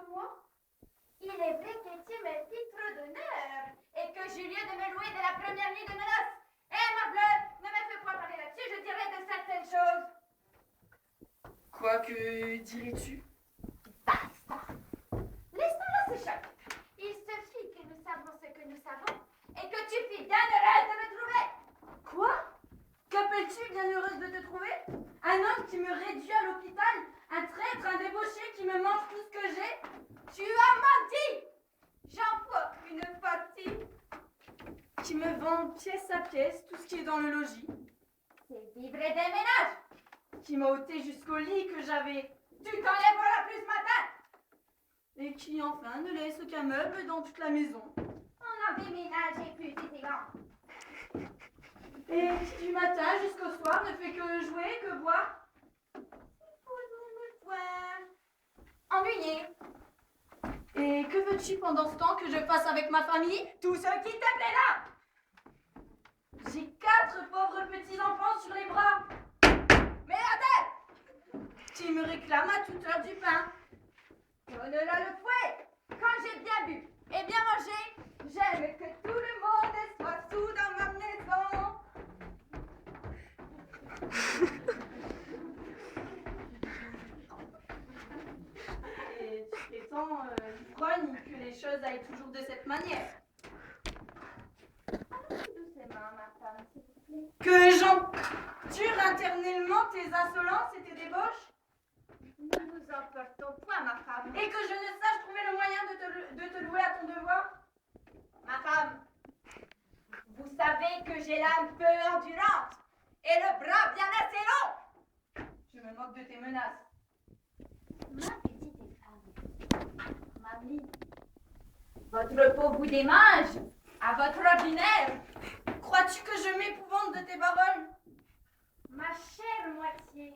de moi. Il est vrai que tu me titre d'honneur et que j'ai lieu de me louer de la première nuit de nos noces. Eh, ma bleue, ne me fais pas parler là-dessus, je dirai de certaines choses. Quoi que dirais-tu? Basta. Laisse-nous là ce chapitre. Il suffit que nous savions ce que nous savons et que tu fis bien heureuse de me trouver. Quoi? Qu'appelles-tu bien heureuse de te trouver? Un homme qui me réduit à l'hôpital? Un traître, un débauché qui me mange tout ce que j'ai? Tu as menti. J'en vois une partie. Qui me vend pièce à pièce tout ce qui est dans le logis? C'est vivre et des ménages. Qui m'a ôté jusqu'au lit que j'avais? Tu t'enlèves voilà plus matin. Et qui enfin ne laisse aucun meuble dans toute la maison? On en déménage et plus élégant. Et qui du matin jusqu'au soir ne fait que jouer, que boire? Pour me voir. Ennuyé. Et que veux-tu pendant ce temps que je fasse avec ma famille? Tout ce qui te plaît là. J'ai 4 pauvres petits-enfants sur les bras. Mais la tête. Qui me réclament à toute heure du pain. Donne-la le fouet. Quand j'ai bien bu et bien mangé, j'aime que tout le monde soit sous dans ma maison. Et tu prétends, ivrogne, que les choses aillent toujours de cette manière. Doucement, ma femme, s'il vous plaît. Que j'endure internellement tes insolences et tes débauches? Nous nous emportons point, ma femme. Et que je ne sache trouver le moyen de te louer à ton devoir? Ma femme, vous savez que j'ai l'âme peu endurante et le bras bien assez long. Je me moque de tes menaces. Ma petite femme, mamie, votre peau vous démange à votre ordinaire. Crois-tu que je m'épouvante de tes paroles? Ma chère moitié,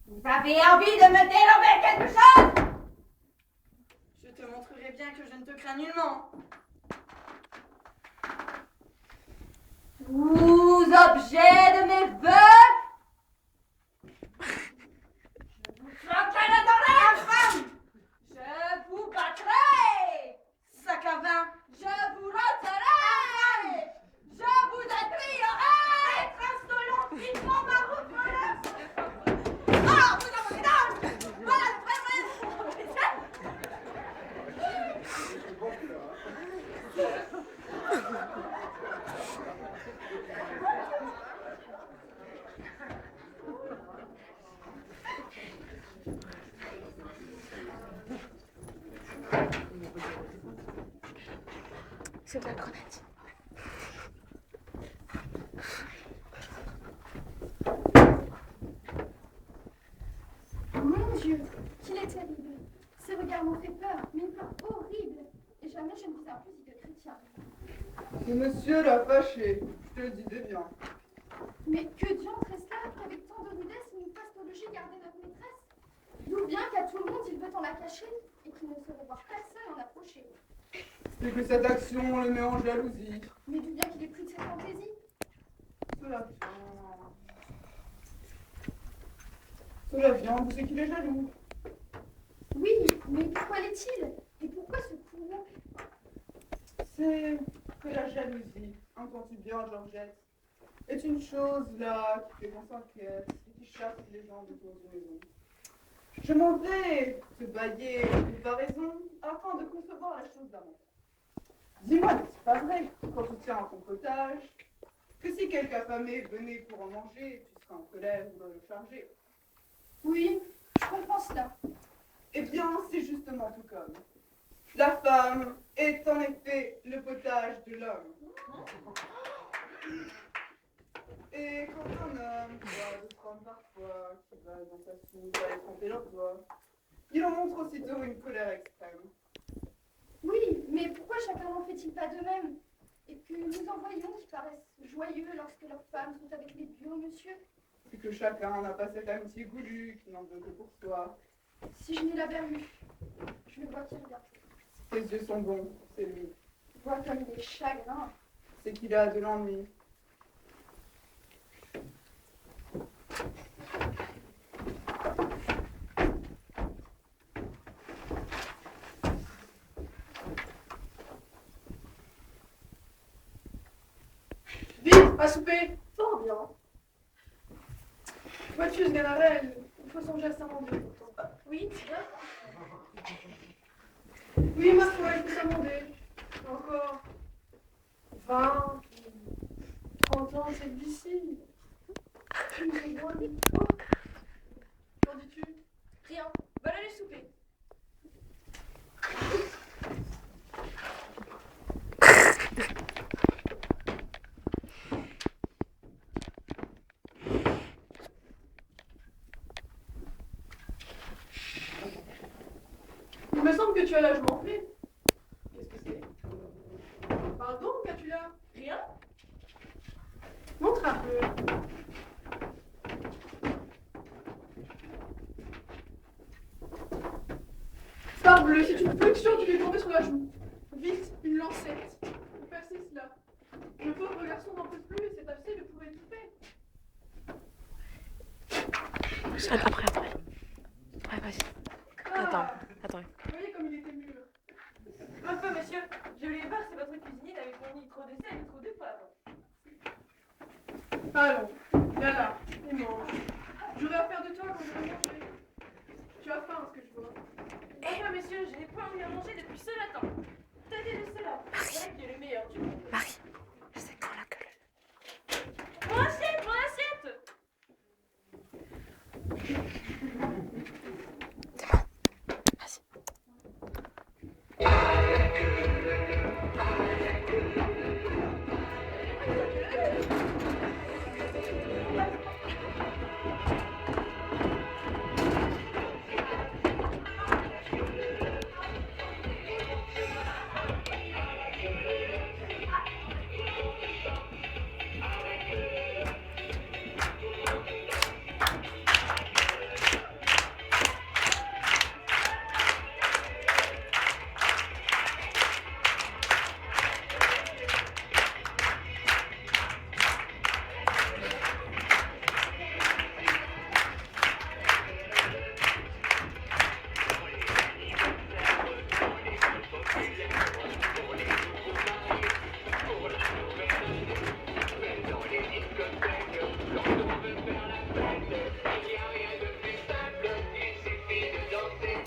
vous avez envie de me dérober quelque chose? Je te montrerai bien que je ne te crains nullement. Vous, objet de mes vœux, je vous croquerai dans la femme. Je vous battrai. Sac à vin. Je vous rôterai. Je vous étrillerai. Être insolent, vivement ma route voleur. Ah, vous dans mon visage. Voilà le vrai. C'est de la grenade. Mon Dieu, qu'il est terrible. Ces regards m'ont fait peur, mais une peur horrible. Et jamais je ne vis un plus de chrétien. Ce monsieur l'a fâché, je te le disais bien. Mais que diantre est cela qu'avec tant de rudesse il nous fasse au logis garder notre maîtresse? D'où bien qu'à tout le monde il veut en la cacher et qu'il ne saurait voir personne en approcher. C'est que cette action le met en jalousie. Mais d'où bien qu'il ait plus de cette fantaisie? Cela vient de ce qu'il est jaloux. Oui, mais pourquoi l'est-il? Et pourquoi ce courroux? C'est que la jalousie, entends-tu bien, Georgette, est une chose là qui fait qu'on s'inquiète et qui chasse les gens autour de maison. Je m'en vais te bailler une comparaison afin de concevoir la chose d'avant. Dis-moi, n'est-ce pas vrai, quand tu tiens en ton potage, que si quelque affamé venait pour en manger, tu seras en colère ou le charger? Oui, je comprends cela. Eh bien, c'est justement tout comme. La femme est en effet le potage de l'homme. Et quand un homme voit d'autres hommes parfois qui va dans sa soupe à tromper leur doigt, il en montre aussitôt une colère extrême. Oui, mais pourquoi chacun n'en fait-il pas de même? Et que nous en voyons qui paraissent joyeux lorsque leurs femmes sont avec les bureaux, monsieur? C'est que chacun n'a pas cette amitié goulue qui n'en veut que pour soi. Si je n'ai la verrue, je le vois qui regarde. Ses yeux sont bons, c'est lui. Je vois comme des chagrins. C'est qu'il a de l'ennui. À souper. Fort bien. Vois-tu, Sganarelle, il faut songer à s'amender. Oui, bien. Oui, ma foi, il faut s'amender. Encore 20, 30 ans, c'est d'ici. Tu nous éloignes. Oh. Qu'en dis-tu? Rien. Bonne aller souper. Il me semble que tu as la joue enflée. Qu'est-ce que c'est? Pardon, qu'as-tu là? Rien. Montre un peu. Parbleu, c'est une flexion qui lui est tombée sur la joue. Vite, une lancette. Pour percer cela. Le pauvre garçon n'en peut plus et cet abcès le pourrait étouffer. Après.